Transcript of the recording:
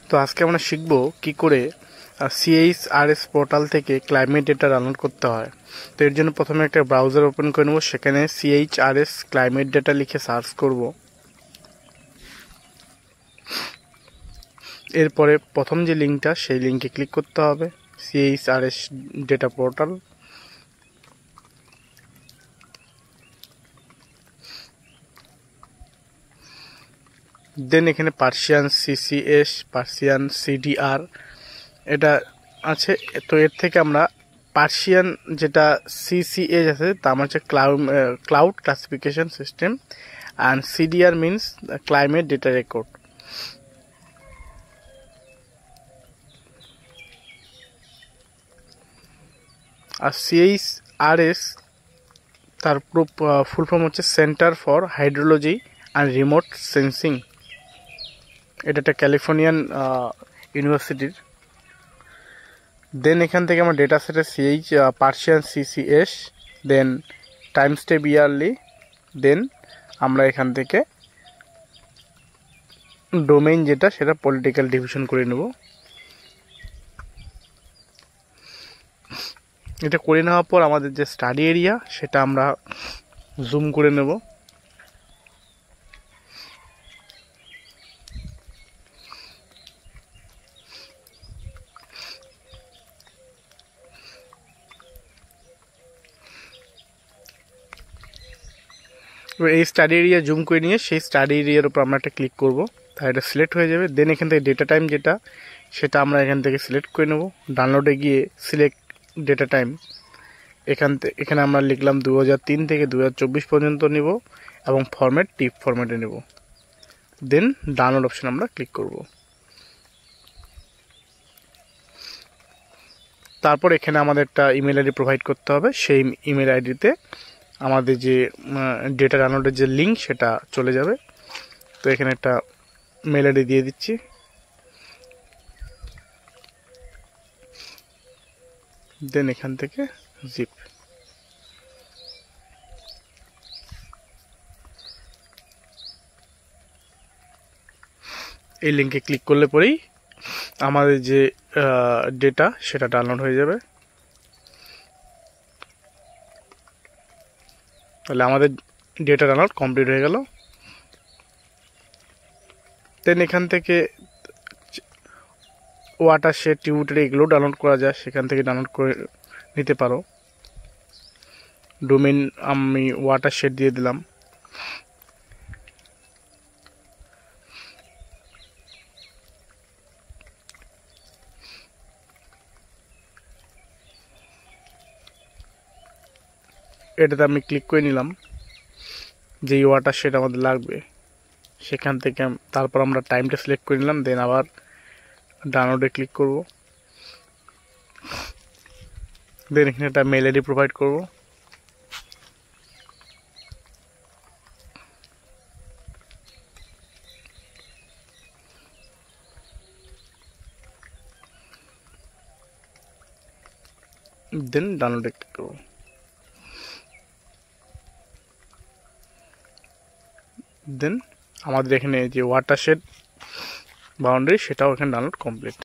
তো আজকে আমরা শিখব কি করে CHRS পোর্টাল থেকে ক্লাইমেট ডেটা ডাউনলোড করতে হয়। তো এর জন্য প্রথমে একটা ব্রাউজার ওপেন করে নেব, সেখানে CHRS ক্লাইমেট ডেটা লিখে সার্চ করব। এরপরে প্রথম যে লিঙ্কটা সেই লিঙ্কে ক্লিক করতে হবে, CHRS ডেটা পোর্টাল। দেন এখানে পার্সিয়ান CCS, পার্সিয়ান CDR এটা আছে। তো এর থেকে আমরা পার্সিয়ান যেটা CCS আছে তার মানে হচ্ছে cloud classification system, and CDR means climate data record. আর CHRS তার ফুল ফর্ম হচ্ছে centre for hydrology and remote sensing. এটা একটা ক্যালিফোর্নিয়ান ইউনিভার্সিটির। দেন এখান থেকে আমরা ডেটা সেটের পার্সিয়ান CCS, দেন টাইম স্টেপ ইয়ারলি, দেন আমরা এখান থেকে ডোমেইন যেটা সেটা পলিটিক্যাল ডিভিশন করে নেব। এটা করে নেওয়ার পর আমাদের যে স্টাডি এরিয়া সেটা আমরা জুম করে নেব। এবার এই স্টাডি এরিয়া জুম করে নিয়ে সেই স্টাডি এরিয়ার উপর আমরা একটা ক্লিক করব, তাহলে এটা সিলেক্ট হয়ে যাবে। দেন এখান থেকে ডেটা টাইম যেটা সেটা আমরা এখান থেকে সিলেক্ট করে নেব। ডাউনলোডে গিয়ে সিলেক্ট ডেটা টাইম, এখানে আমরা লিখলাম 2003 থেকে 2024 পর্যন্ত নিব এবং ফরম্যাট টিপ ফরম্যাটে নেব। দেন ডাউনলোড অপশন আমরা ক্লিক করব। তারপর এখানে আমাদের একটা ইমেল আইডি প্রোভাইড করতে হবে। সেই ইমেল আইডিতে আমাদের যে ডেটা ডাউনলোডের যে লিঙ্ক সেটা চলে যাবে। তো এখানে একটা মেল আইডি দিয়ে দিচ্ছি। দেন এখান থেকে জিপ, এই লিঙ্কে ক্লিক করলে পরেই আমাদের যে ডেটা সেটা ডাউনলোড হয়ে যাবে। তাহলে আমাদের ডেটা ডাউনলোড কমপ্লিট হয়ে গেল। দেন এখান থেকে ওয়াটারশেড, টিউটারি এগুলো ডাউনলোড করা যায়, সেখান থেকে ডাউনলোড করে নিতে পারো। ডোমেইন আমি ওয়াটারশেড দিয়ে দিলাম। এটাতে আমি ক্লিক করে নিলাম, যেই ওয়াটারশেড আমাদের লাগবে সেখান থেকে। তারপর আমরা টাইমটা সিলেক্ট করে নিলাম, দেন আবার ডাউনলোডে ক্লিক করব। দেন এখানে একটা মেল আইডি প্রোভাইড করব। দেন ডাউনলোডে ক্লিক করব। দেন আমাদের এখানে যে ওয়াটারশেড বাউন্ডারি সেটাও এখানে ডাউনলোড কমপ্লিট।